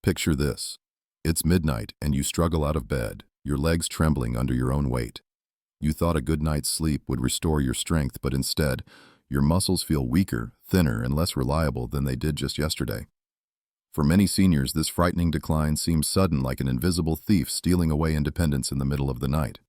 Picture this. It's midnight and you struggle out of bed, your legs trembling under your own weight. You thought a good night's sleep would restore your strength, but instead, your muscles feel weaker, thinner, and less reliable than they did just yesterday. For many seniors, this frightening decline seems sudden, like an invisible thief stealing away independence in the middle of the night.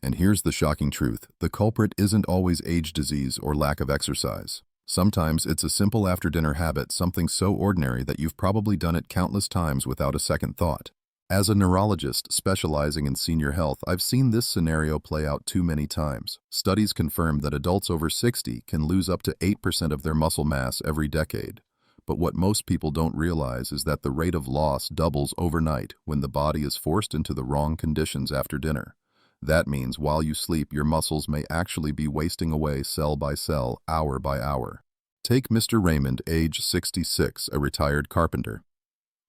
And here's the shocking truth. The culprit isn't always age, disease, or lack of exercise. Sometimes it's a simple after-dinner habit, something so ordinary that you've probably done it countless times without a second thought. As a neurologist specializing in senior health, I've seen this scenario play out too many times. Studies confirm that adults over 60 can lose up to 8% of their muscle mass every decade. But what most people don't realize is that the rate of loss doubles overnight when the body is forced into the wrong conditions after dinner. That means while you sleep, your muscles may actually be wasting away cell by cell, hour by hour. Take Mr. Raymond, age 66, a retired carpenter.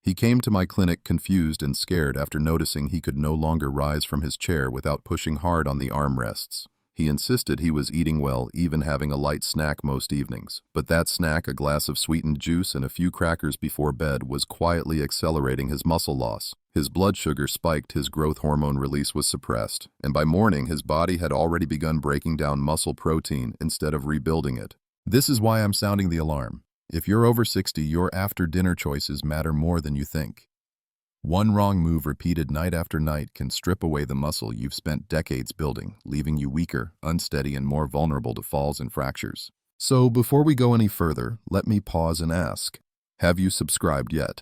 He came to my clinic confused and scared after noticing he could no longer rise from his chair without pushing hard on the armrests. He insisted he was eating well, even having a light snack most evenings. But that snack, a glass of sweetened juice and a few crackers before bed, was quietly accelerating his muscle loss. His blood sugar spiked, his growth hormone release was suppressed, and by morning his body had already begun breaking down muscle protein instead of rebuilding it. This is why I'm sounding the alarm. If you're over 60, your after-dinner choices matter more than you think. One wrong move repeated night after night can strip away the muscle you've spent decades building, leaving you weaker, unsteady, and more vulnerable to falls and fractures. So before we go any further, let me pause and ask, have you subscribed yet?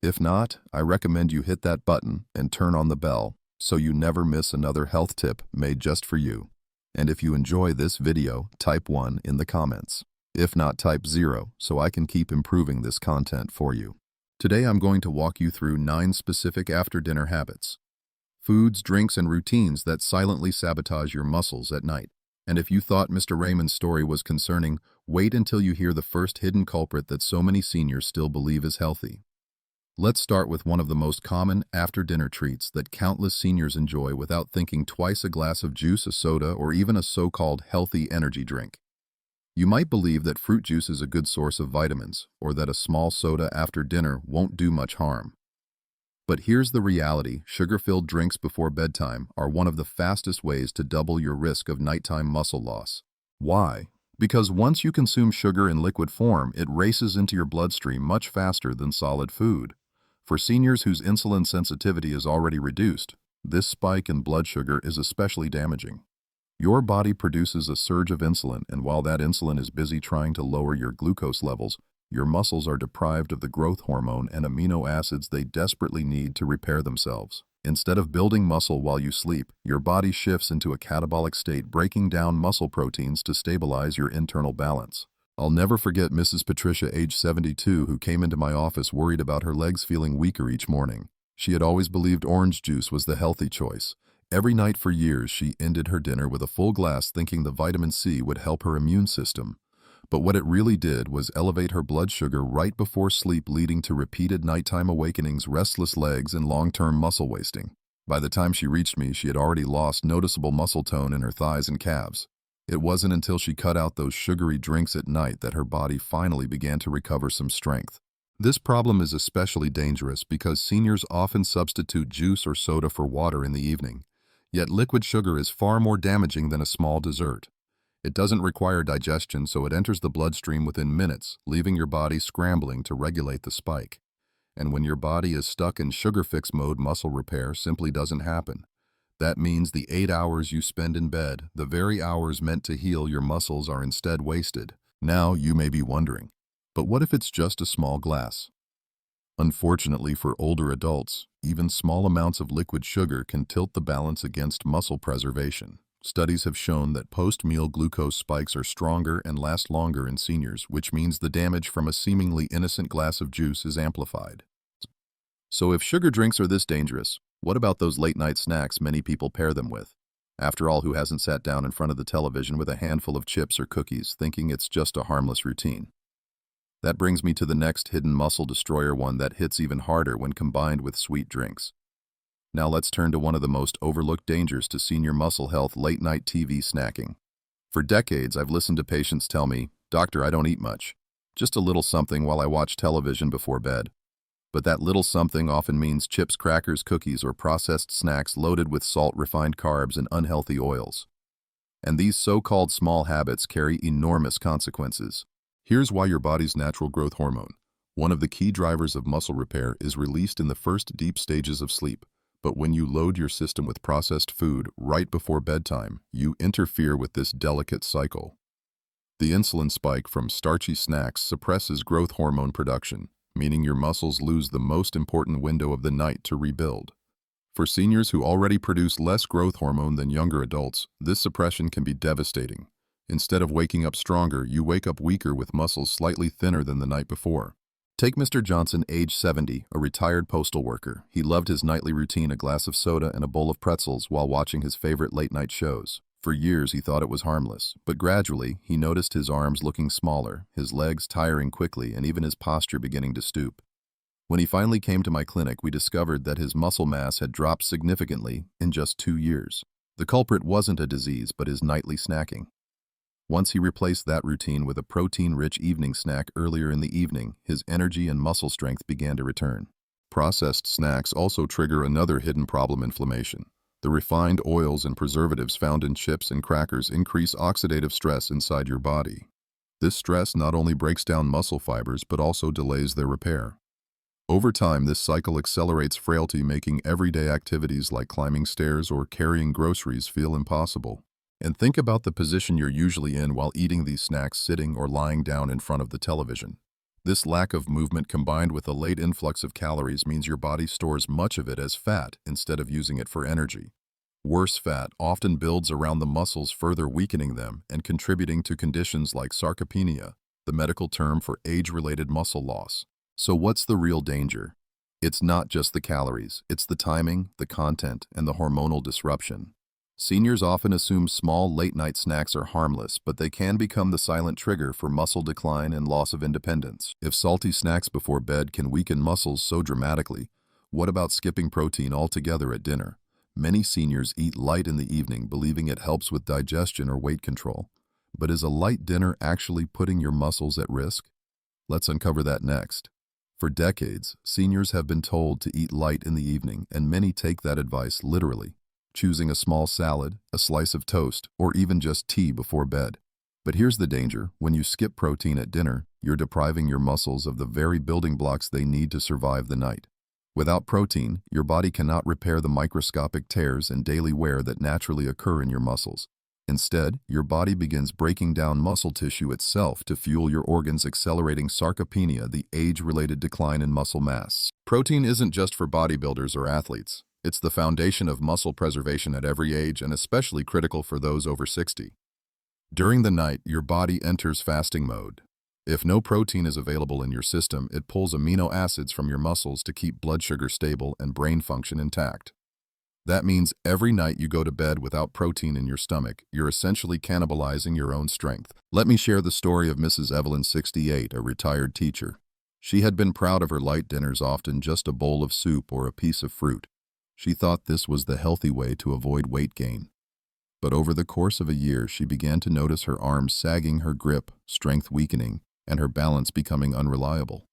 If not, I recommend you hit that button and turn on the bell so you never miss another health tip made just for you. And if you enjoy this video, type 1 in the comments. If not, type 0 so I can keep improving this content for you. Today I'm going to walk you through 9 specific after-dinner habits. Foods, drinks, and routines that silently sabotage your muscles at night. And if you thought Mr. Raymond's story was concerning, wait until you hear the first hidden culprit that so many seniors still believe is healthy. Let's start with one of the most common after-dinner treats that countless seniors enjoy without thinking twice: a glass of juice, a soda, or even a so-called healthy energy drink. You might believe that fruit juice is a good source of vitamins, or that a small soda after dinner won't do much harm. But here's the reality: sugar-filled drinks before bedtime are one of the fastest ways to double your risk of nighttime muscle loss. Why? Because once you consume sugar in liquid form, it races into your bloodstream much faster than solid food. For seniors whose insulin sensitivity is already reduced, this spike in blood sugar is especially damaging. Your body produces a surge of insulin, and while that insulin is busy trying to lower your glucose levels, your muscles are deprived of the growth hormone and amino acids they desperately need to repair themselves. Instead of building muscle while you sleep, your body shifts into a catabolic state, breaking down muscle proteins to stabilize your internal balance. I'll never forget Mrs. Patricia, age 72, who came into my office worried about her legs feeling weaker each morning. She had always believed orange juice was the healthy choice. Every night for years, she ended her dinner with a full glass, thinking the vitamin C would help her immune system. But what it really did was elevate her blood sugar right before sleep, leading to repeated nighttime awakenings, restless legs, and long-term muscle wasting. By the time she reached me, she had already lost noticeable muscle tone in her thighs and calves. It wasn't until she cut out those sugary drinks at night that her body finally began to recover some strength. This problem is especially dangerous because seniors often substitute juice or soda for water in the evening. Yet liquid sugar is far more damaging than a small dessert. It doesn't require digestion, so it enters the bloodstream within minutes, leaving your body scrambling to regulate the spike. And when your body is stuck in sugar fix mode, muscle repair simply doesn't happen. That means the 8 hours you spend in bed, the very hours meant to heal your muscles, are instead wasted. Now you may be wondering, but what if it's just a small glass? Unfortunately for older adults, even small amounts of liquid sugar can tilt the balance against muscle preservation. Studies have shown that post-meal glucose spikes are stronger and last longer in seniors, which means the damage from a seemingly innocent glass of juice is amplified. So if sugar drinks are this dangerous, what about those late-night snacks many people pair them with? After all, who hasn't sat down in front of the television with a handful of chips or cookies, thinking it's just a harmless routine? That brings me to the next hidden muscle destroyer, one that hits even harder when combined with sweet drinks. Now let's turn to one of the most overlooked dangers to senior muscle health: late-night TV snacking. For decades, I've listened to patients tell me, "Doctor, I don't eat much. Just a little something while I watch television before bed." But that little something often means chips, crackers, cookies, or processed snacks loaded with salt, refined carbs, and unhealthy oils. And these so-called small habits carry enormous consequences. Here's why your body's natural growth hormone, one of the key drivers of muscle repair, is released in the first deep stages of sleep. But when you load your system with processed food right before bedtime, you interfere with this delicate cycle. The insulin spike from starchy snacks suppresses growth hormone production, meaning your muscles lose the most important window of the night to rebuild. For seniors who already produce less growth hormone than younger adults, this suppression can be devastating. Instead of waking up stronger, you wake up weaker with muscles slightly thinner than the night before. Take Mr. Johnson, age 70, a retired postal worker. He loved his nightly routine, a glass of soda and a bowl of pretzels while watching his favorite late-night shows. For years, he thought it was harmless, but gradually, he noticed his arms looking smaller, his legs tiring quickly, and even his posture beginning to stoop. When he finally came to my clinic, we discovered that his muscle mass had dropped significantly in just 2 years. The culprit wasn't a disease, but his nightly snacking. Once he replaced that routine with a protein-rich evening snack earlier in the evening, his energy and muscle strength began to return. Processed snacks also trigger another hidden problem: inflammation. The refined oils and preservatives found in chips and crackers increase oxidative stress inside your body. This stress not only breaks down muscle fibers but also delays their repair. Over time, this cycle accelerates frailty, making everyday activities like climbing stairs or carrying groceries feel impossible. And think about the position you're usually in while eating these snacks, sitting or lying down in front of the television. This lack of movement combined with a late influx of calories means your body stores much of it as fat instead of using it for energy. Worse, fat often builds around the muscles, further weakening them and contributing to conditions like sarcopenia, the medical term for age-related muscle loss. So what's the real danger? It's not just the calories, it's the timing, the content, and the hormonal disruption. Seniors often assume small late-night snacks are harmless, but they can become the silent trigger for muscle decline and loss of independence. If salty snacks before bed can weaken muscles so dramatically, what about skipping protein altogether at dinner? Many seniors eat light in the evening, believing it helps with digestion or weight control. But is a light dinner actually putting your muscles at risk? Let's uncover that next. For decades, seniors have been told to eat light in the evening, and many take that advice literally, choosing a small salad, a slice of toast, or even just tea before bed. But here's the danger: when you skip protein at dinner, you're depriving your muscles of the very building blocks they need to survive the night. Without protein, your body cannot repair the microscopic tears and daily wear that naturally occur in your muscles. Instead, your body begins breaking down muscle tissue itself to fuel your organs, accelerating sarcopenia, the age-related decline in muscle mass. Protein isn't just for bodybuilders or athletes. It's the foundation of muscle preservation at every age, and especially critical for those over 60. During the night, your body enters fasting mode. If no protein is available in your system, it pulls amino acids from your muscles to keep blood sugar stable and brain function intact. That means every night you go to bed without protein in your stomach, you're essentially cannibalizing your own strength. Let me share the story of Mrs. Evelyn, 68, a retired teacher. She had been proud of her light dinners, often just a bowl of soup or a piece of fruit. She thought this was the healthy way to avoid weight gain. But over the course of a year, she began to notice her arms sagging, her grip, strength weakening, and her balance becoming unreliable.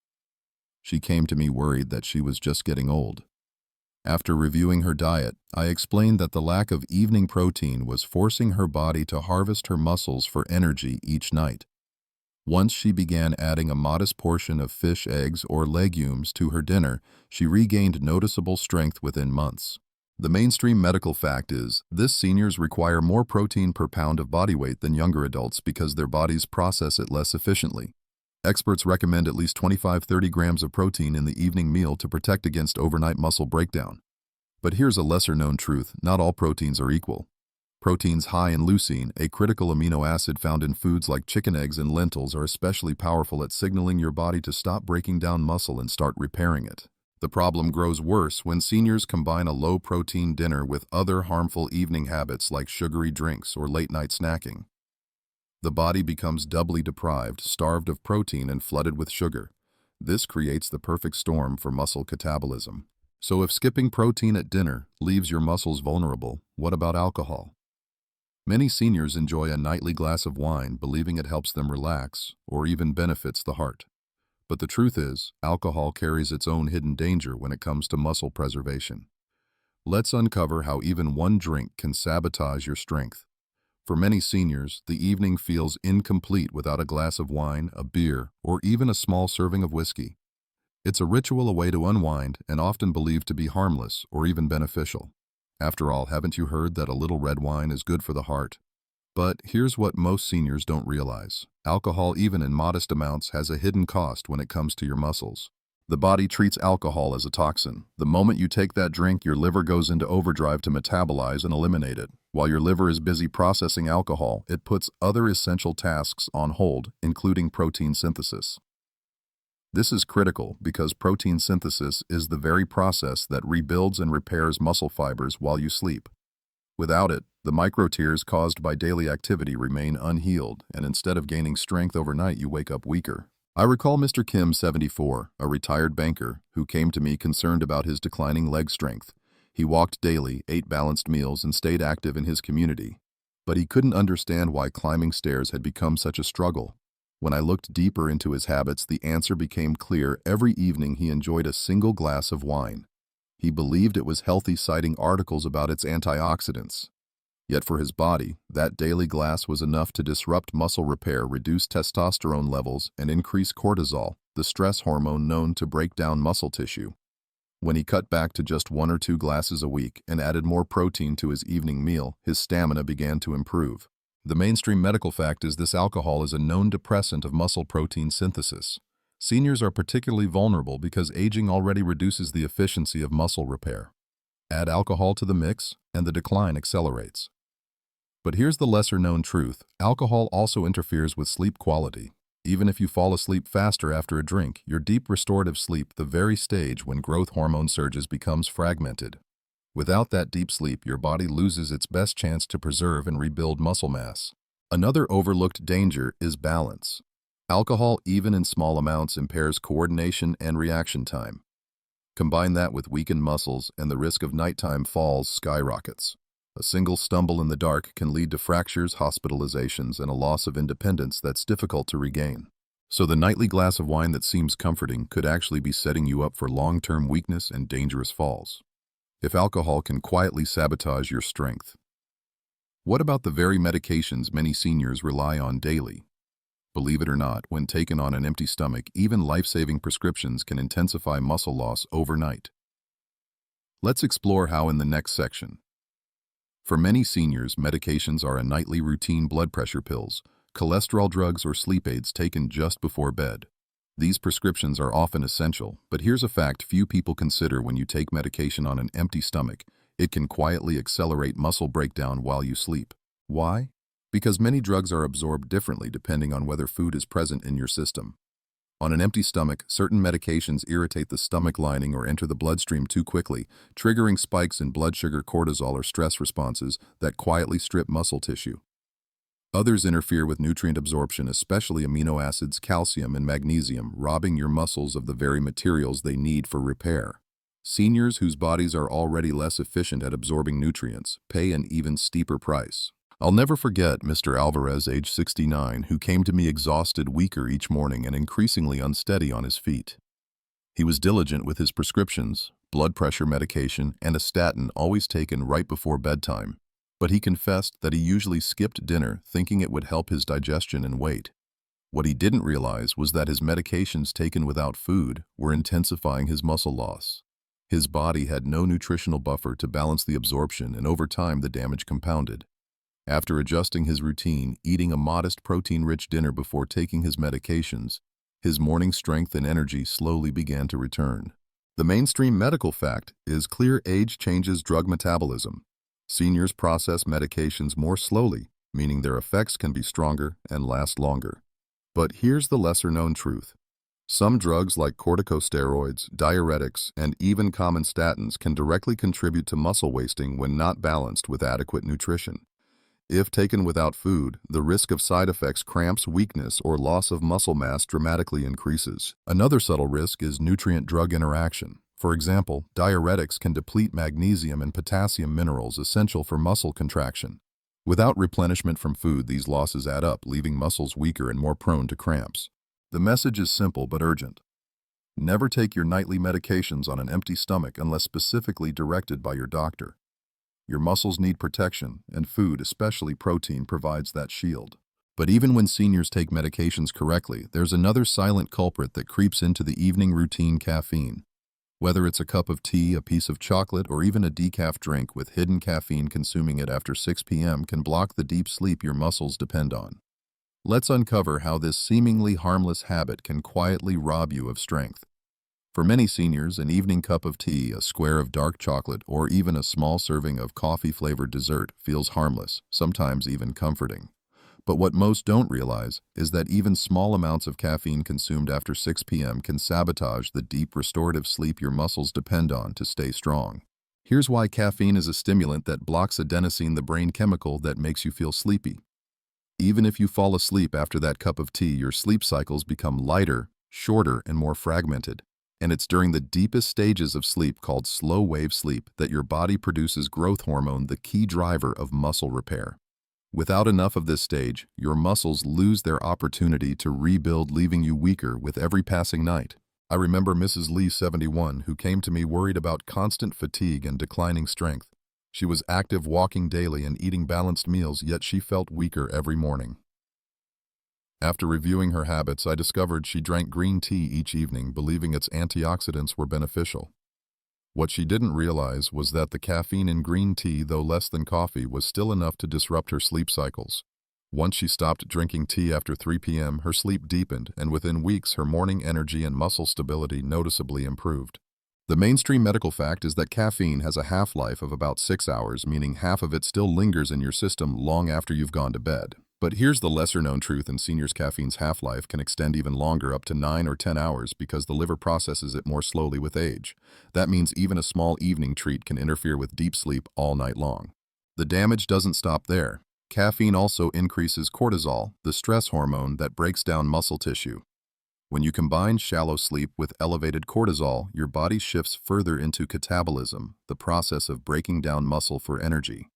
She came to me worried that she was just getting old. After reviewing her diet, I explained that the lack of evening protein was forcing her body to harvest her muscles for energy each night. Once she began adding a modest portion of fish, eggs, or legumes to her dinner, she regained noticeable strength within months. The mainstream medical fact is, this seniors require more protein per pound of body weight than younger adults because their bodies process it less efficiently. Experts recommend at least 25–30 grams of protein in the evening meal to protect against overnight muscle breakdown. But here's a lesser-known truth: not all proteins are equal. Proteins high in leucine, a critical amino acid found in foods like chicken, eggs, and lentils, are especially powerful at signaling your body to stop breaking down muscle and start repairing it. The problem grows worse when seniors combine a low-protein dinner with other harmful evening habits like sugary drinks or late-night snacking. The body becomes doubly deprived, starved of protein and flooded with sugar. This creates the perfect storm for muscle catabolism. So if skipping protein at dinner leaves your muscles vulnerable, what about alcohol? Many seniors enjoy a nightly glass of wine, believing it helps them relax or even benefits the heart. But the truth is, alcohol carries its own hidden danger when it comes to muscle preservation. Let's uncover how even one drink can sabotage your strength. For many seniors, the evening feels incomplete without a glass of wine, a beer, or even a small serving of whiskey. It's a ritual, a way to unwind, and often believed to be harmless or even beneficial. After all, haven't you heard that a little red wine is good for the heart? But here's what most seniors don't realize. Alcohol, even in modest amounts, has a hidden cost when it comes to your muscles. The body treats alcohol as a toxin. The moment you take that drink, your liver goes into overdrive to metabolize and eliminate it. While your liver is busy processing alcohol, it puts other essential tasks on hold, including protein synthesis. This is critical because protein synthesis is the very process that rebuilds and repairs muscle fibers while you sleep. Without it, the micro-tears caused by daily activity remain unhealed, and instead of gaining strength overnight, you wake up weaker. I recall Mr. Kim, 74, a retired banker, who came to me concerned about his declining leg strength. He walked daily, ate balanced meals, and stayed active in his community. But he couldn't understand why climbing stairs had become such a struggle. When I looked deeper into his habits, the answer became clear. Every evening he enjoyed a single glass of wine. He believed it was healthy, citing articles about its antioxidants. Yet for his body, that daily glass was enough to disrupt muscle repair, reduce testosterone levels, and increase cortisol, the stress hormone known to break down muscle tissue. When he cut back to just 1 or 2 glasses a week and added more protein to his evening meal, his stamina began to improve. The mainstream medical fact is this: alcohol is a known depressant of muscle protein synthesis. Seniors are particularly vulnerable because aging already reduces the efficiency of muscle repair. Add alcohol to the mix, and the decline accelerates. But here's the lesser-known truth: alcohol also interferes with sleep quality. Even if you fall asleep faster after a drink, your deep restorative sleep, the very stage when growth hormone surges, becomes fragmented. Without that deep sleep, your body loses its best chance to preserve and rebuild muscle mass. Another overlooked danger is balance. Alcohol, even in small amounts, impairs coordination and reaction time. Combine that with weakened muscles, and the risk of nighttime falls skyrockets. A single stumble in the dark can lead to fractures, hospitalizations, and a loss of independence that's difficult to regain. So the nightly glass of wine that seems comforting could actually be setting you up for long-term weakness and dangerous falls. If alcohol can quietly sabotage your strength, what about the very medications many seniors rely on daily? Believe it or not, when taken on an empty stomach, even life-saving prescriptions can intensify muscle loss overnight. Let's explore how in the next section. For many seniors, medications are a nightly routine: blood pressure pills, cholesterol drugs, or sleep aids taken just before bed. These prescriptions are often essential, but here's a fact few people consider: when you take medication on an empty stomach, it can quietly accelerate muscle breakdown while you sleep. Why? Because many drugs are absorbed differently depending on whether food is present in your system. On an empty stomach, certain medications irritate the stomach lining or enter the bloodstream too quickly, triggering spikes in blood sugar, cortisol, or stress responses that quietly strip muscle tissue. Others interfere with nutrient absorption, especially amino acids, calcium, and magnesium, robbing your muscles of the very materials they need for repair. Seniors whose bodies are already less efficient at absorbing nutrients pay an even steeper price. I'll never forget Mr. Alvarez, age 69, who came to me exhausted, weaker each morning, and increasingly unsteady on his feet. He was diligent with his prescriptions, blood pressure medication, and a statin, always taken right before bedtime. But he confessed that he usually skipped dinner, thinking it would help his digestion and weight. What he didn't realize was that his medications taken without food were intensifying his muscle loss. His body had no nutritional buffer to balance the absorption, and over time the damage compounded. After adjusting his routine, eating a modest protein-rich dinner before taking his medications, his morning strength and energy slowly began to return. The mainstream medical fact is clear: age changes drug metabolism. Seniors process medications more slowly, meaning their effects can be stronger and last longer. But here's the lesser-known truth. Some drugs like corticosteroids, diuretics, and even common statins can directly contribute to muscle wasting when not balanced with adequate nutrition. If taken without food, the risk of side effects, cramps, weakness, or loss of muscle mass dramatically increases. Another subtle risk is nutrient-drug interaction. For example, diuretics can deplete magnesium and potassium minerals essential for muscle contraction. Without replenishment from food, these losses add up, leaving muscles weaker and more prone to cramps. The message is simple but urgent. Never take your nightly medications on an empty stomach unless specifically directed by your doctor. Your muscles need protection, and food, especially protein, provides that shield. But even when seniors take medications correctly, there's another silent culprit that creeps into the evening routine: caffeine. Whether it's a cup of tea, a piece of chocolate, or even a decaf drink with hidden caffeine, consuming it after 6 p.m. can block the deep sleep your muscles depend on. Let's uncover how this seemingly harmless habit can quietly rob you of strength. For many seniors, an evening cup of tea, a square of dark chocolate, or even a small serving of coffee-flavored dessert feels harmless, sometimes even comforting. But what most don't realize is that even small amounts of caffeine consumed after 6 p.m. can sabotage the deep restorative sleep your muscles depend on to stay strong. Here's why caffeine is a stimulant that blocks adenosine, the brain chemical that makes you feel sleepy. Even if you fall asleep after that cup of tea, your sleep cycles become lighter, shorter, and more fragmented. And it's during the deepest stages of sleep, called slow-wave sleep, that your body produces growth hormone, the key driver of muscle repair. Without enough of this stage, your muscles lose their opportunity to rebuild, leaving you weaker with every passing night. I remember Mrs. Lee, 71, who came to me worried about constant fatigue and declining strength. She was active, walking daily and eating balanced meals, yet she felt weaker every morning. After reviewing her habits, I discovered she drank green tea each evening, believing its antioxidants were beneficial. What she didn't realize was that the caffeine in green tea, though less than coffee, was still enough to disrupt her sleep cycles. Once she stopped drinking tea after 3 p.m., her sleep deepened, and within weeks her morning energy and muscle stability noticeably improved. The mainstream medical fact is that caffeine has a half-life of about 6 hours, meaning half of it still lingers in your system long after you've gone to bed. But here's the lesser-known truth: in seniors, caffeine's half-life can extend even longer, up to 9 or 10 hours, because the liver processes it more slowly with age. That means even a small evening treat can interfere with deep sleep all night long. The damage doesn't stop there. Caffeine also increases cortisol, the stress hormone that breaks down muscle tissue. When you combine shallow sleep with elevated cortisol, your body shifts further into catabolism, the process of breaking down muscle for energy.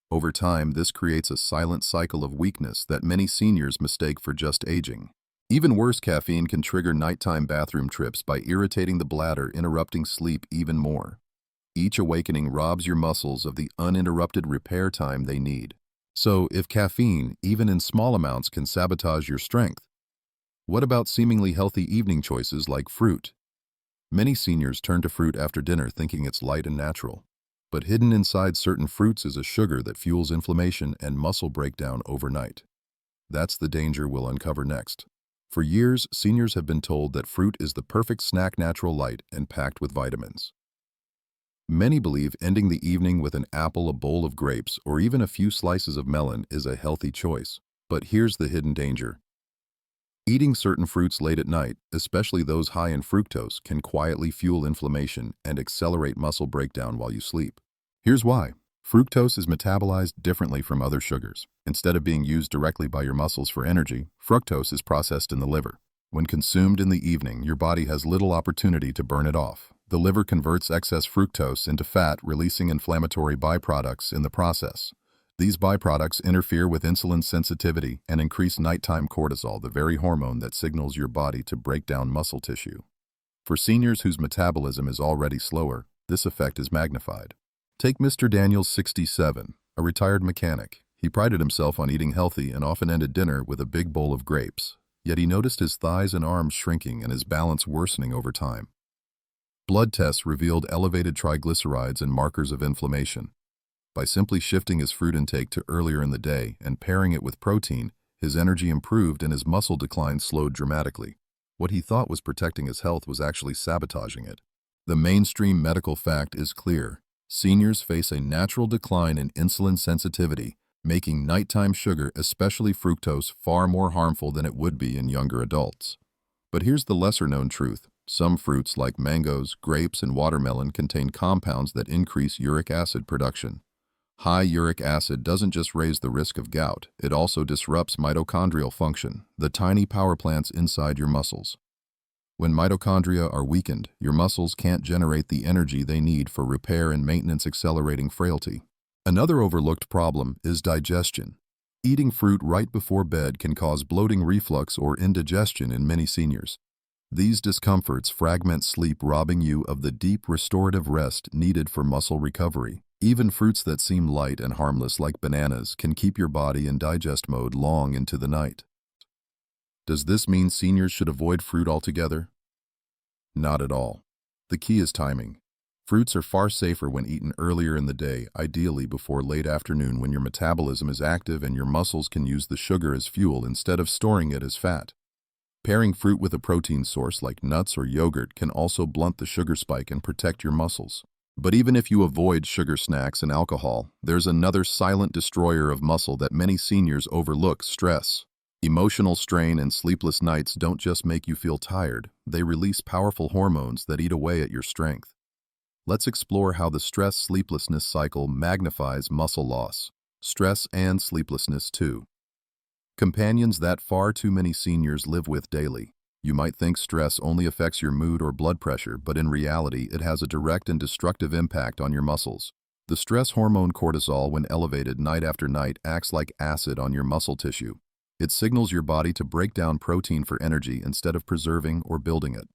Over time, this creates a silent cycle of weakness that many seniors mistake for just aging. Even worse, caffeine can trigger nighttime bathroom trips by irritating the bladder, interrupting sleep even more. Each awakening robs your muscles of the uninterrupted repair time they need. So, if caffeine, even in small amounts, can sabotage your strength, what about seemingly healthy evening choices like fruit? Many seniors turn to fruit after dinner thinking it's light and natural. But hidden inside certain fruits is a sugar that fuels inflammation and muscle breakdown overnight. That's the danger we'll uncover next. For years, seniors have been told that fruit is the perfect snack, natural, light, and packed with vitamins. Many believe ending the evening with an apple, a bowl of grapes, or even a few slices of melon is a healthy choice. But here's the hidden danger. Eating certain fruits late at night, especially those high in fructose, can quietly fuel inflammation and accelerate muscle breakdown while you sleep. Here's why. Fructose is metabolized differently from other sugars. Instead of being used directly by your muscles for energy, fructose is processed in the liver. When consumed in the evening, your body has little opportunity to burn it off. The liver converts excess fructose into fat, releasing inflammatory byproducts in the process. These byproducts interfere with insulin sensitivity and increase nighttime cortisol, the very hormone that signals your body to break down muscle tissue. For seniors whose metabolism is already slower, this effect is magnified. Take Mr. Daniels, 67, a retired mechanic. He prided himself on eating healthy and often ended dinner with a big bowl of grapes. Yet he noticed his thighs and arms shrinking and his balance worsening over time. Blood tests revealed elevated triglycerides and markers of inflammation. By simply shifting his fruit intake to earlier in the day and pairing it with protein, his energy improved and his muscle decline slowed dramatically. What he thought was protecting his health was actually sabotaging it. The mainstream medical fact is clear. Seniors face a natural decline in insulin sensitivity, making nighttime sugar, especially fructose, far more harmful than it would be in younger adults. But here's the lesser-known truth. Some fruits like mangoes, grapes, and watermelon contain compounds that increase uric acid production. High uric acid doesn't just raise the risk of gout, it also disrupts mitochondrial function, the tiny power plants inside your muscles. When mitochondria are weakened, your muscles can't generate the energy they need for repair and maintenance, accelerating frailty. Another overlooked problem is digestion. Eating fruit right before bed can cause bloating reflux or indigestion in many seniors. These discomforts fragment sleep, robbing you of the deep restorative rest needed for muscle recovery. Even fruits that seem light and harmless like bananas can keep your body in digest mode long into the night. Does this mean seniors should avoid fruit altogether? Not at all. The key is timing. Fruits are far safer when eaten earlier in the day, ideally before late afternoon when your metabolism is active and your muscles can use the sugar as fuel instead of storing it as fat. Pairing fruit with a protein source like nuts or yogurt can also blunt the sugar spike and protect your muscles. But even if you avoid sugar snacks and alcohol, there's another silent destroyer of muscle that many seniors overlook: stress. Emotional strain and sleepless nights don't just make you feel tired, they release powerful hormones that eat away at your strength. Let's explore how the stress-sleeplessness cycle magnifies muscle loss. Stress and sleeplessness too. Companions that far too many seniors live with daily. You might think stress only affects your mood or blood pressure, but in reality, it has a direct and destructive impact on your muscles. The stress hormone cortisol, when elevated night after night, acts like acid on your muscle tissue. It signals your body to break down protein for energy instead of preserving or building it.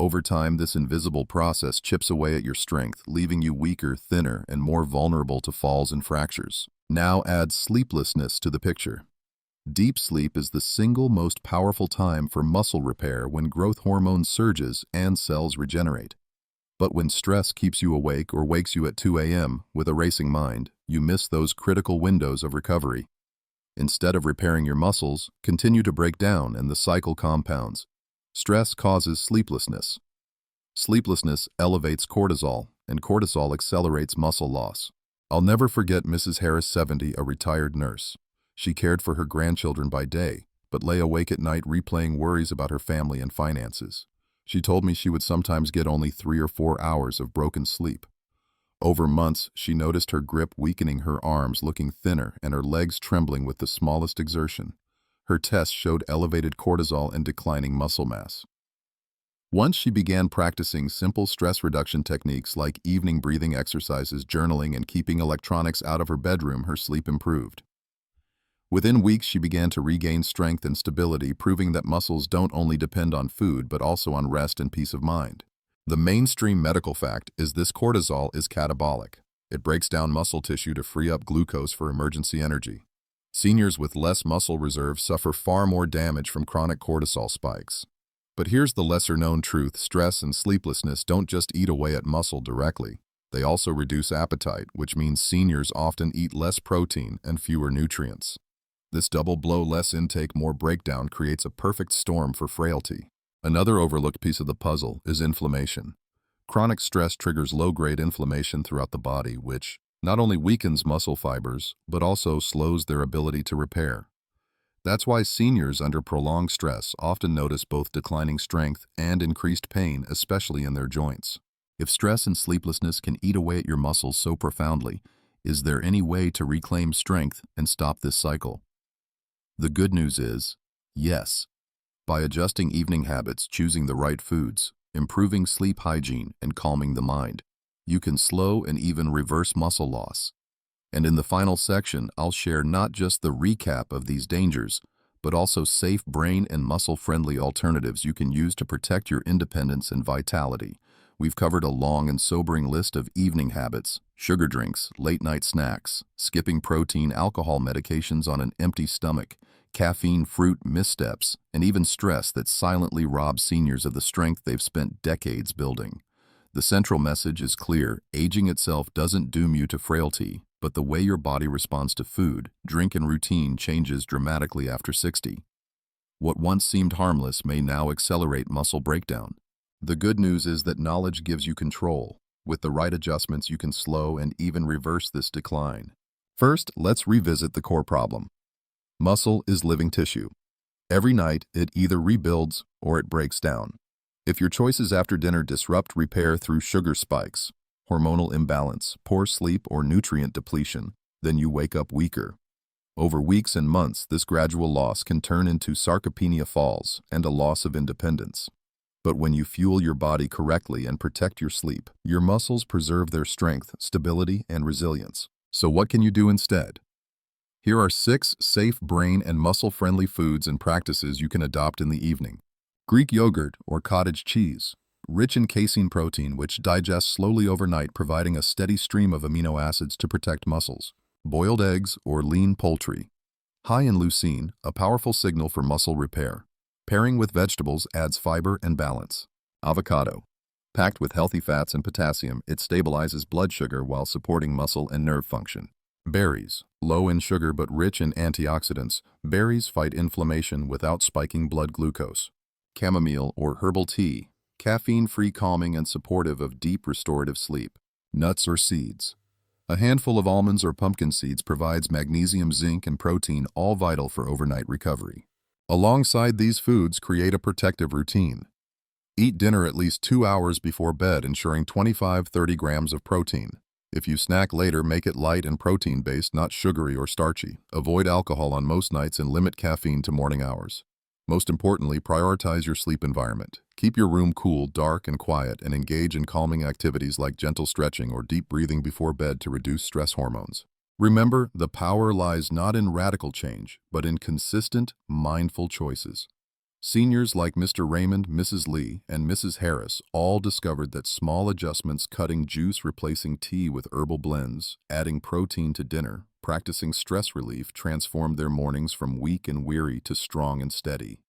Over time, this invisible process chips away at your strength, leaving you weaker, thinner, and more vulnerable to falls and fractures. Now add sleeplessness to the picture. Deep sleep is the single most powerful time for muscle repair when growth hormone surges and cells regenerate. But when stress keeps you awake or wakes you at 2 a.m. with a racing mind, you miss those critical windows of recovery. Instead of repairing your muscles, continue to break down and the cycle compounds. Stress causes sleeplessness. Sleeplessness elevates cortisol, and cortisol accelerates muscle loss. I'll never forget Mrs. Harris, 70, a retired nurse. She cared for her grandchildren by day, but lay awake at night replaying worries about her family and finances. She told me she would sometimes get only 3 or 4 hours of broken sleep. Over months, she noticed her grip weakening, her arms looking thinner, and her legs trembling with the smallest exertion. Her tests showed elevated cortisol and declining muscle mass. Once she began practicing simple stress reduction techniques like evening breathing exercises, journaling, and keeping electronics out of her bedroom, her sleep improved. Within weeks, she began to regain strength and stability, proving that muscles don't only depend on food but also on rest and peace of mind. The mainstream medical fact is this: cortisol is catabolic. It breaks down muscle tissue to free up glucose for emergency energy. Seniors with less muscle reserve suffer far more damage from chronic cortisol spikes. But here's the lesser-known truth: stress and sleeplessness don't just eat away at muscle directly. They also reduce appetite, which means seniors often eat less protein and fewer nutrients. This double blow: less intake, more breakdown, creates a perfect storm for frailty. Another overlooked piece of the puzzle is inflammation. Chronic stress triggers low-grade inflammation throughout the body, which not only weakens muscle fibers, but also slows their ability to repair. That's why seniors under prolonged stress often notice both declining strength and increased pain, especially in their joints. If stress and sleeplessness can eat away at your muscles so profoundly, is there any way to reclaim strength and stop this cycle? The good news is, yes. By adjusting evening habits, choosing the right foods, improving sleep hygiene, and calming the mind, you can slow and even reverse muscle loss. And in the final section, I'll share not just the recap of these dangers, but also safe brain and muscle-friendly alternatives you can use to protect your independence and vitality. We've covered a long and sobering list of evening habits: sugar drinks, late-night snacks, skipping protein, alcohol, medications on an empty stomach, caffeine, fruit, missteps, and even stress that silently robs seniors of the strength they've spent decades building. The central message is clear: aging itself doesn't doom you to frailty, but the way your body responds to food, drink, and routine changes dramatically after 60. What once seemed harmless may now accelerate muscle breakdown. The good news is that knowledge gives you control. With the right adjustments, you can slow and even reverse this decline. First, let's revisit the core problem. Muscle is living tissue. Every night, it either rebuilds or it breaks down. If your choices after dinner disrupt repair through sugar spikes, hormonal imbalance, poor sleep, or nutrient depletion, then you wake up weaker. Over weeks and months, this gradual loss can turn into sarcopenia, falls, and a loss of independence. But when you fuel your body correctly and protect your sleep, your muscles preserve their strength, stability, and resilience. So what can you do instead? Here are 6 safe brain and muscle-friendly foods and practices you can adopt in the evening. Greek yogurt or cottage cheese, rich in casein protein which digests slowly overnight, providing a steady stream of amino acids to protect muscles. Boiled eggs or lean poultry, high in leucine, a powerful signal for muscle repair. Pairing with vegetables adds fiber and balance. Avocado, packed with healthy fats and potassium, it stabilizes blood sugar while supporting muscle and nerve function. Berries, low in sugar but rich in antioxidants, berries fight inflammation without spiking blood glucose. Chamomile or herbal tea, caffeine-free, calming and supportive of deep restorative sleep. Nuts or seeds, a handful of almonds or pumpkin seeds provides magnesium, zinc, and protein, all vital for overnight recovery. Alongside these foods, create a protective routine. Eat dinner at least 2 hours before bed, ensuring 25–30 grams of protein. If you snack later, make it light and protein-based, not sugary or starchy. Avoid alcohol on most nights and limit caffeine to morning hours. Most importantly, prioritize your sleep environment. Keep your room cool, dark, and quiet, and engage in calming activities like gentle stretching or deep breathing before bed to reduce stress hormones. Remember, the power lies not in radical change, but in consistent, mindful choices. Seniors like Mr. Raymond, Mrs. Lee, and Mrs. Harris all discovered that small adjustments, cutting juice, replacing tea with herbal blends, adding protein to dinner, practicing stress relief, transformed their mornings from weak and weary to strong and steady.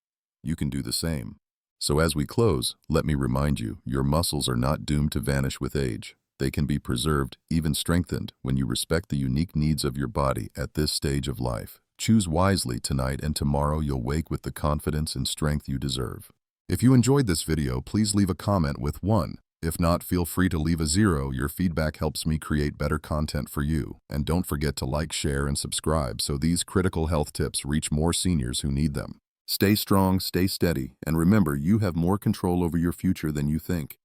You can do the same. So as we close, let me remind you, your muscles are not doomed to vanish with age. They can be preserved, even strengthened, when you respect the unique needs of your body at this stage of life. Choose wisely tonight, and tomorrow you'll wake with the confidence and strength you deserve. If you enjoyed this video, please leave a comment with 1. If not, feel free to leave a 0. Your feedback helps me create better content for you. And don't forget to like, share, and subscribe so these critical health tips reach more seniors who need them. Stay strong, stay steady, and remember, you have more control over your future than you think.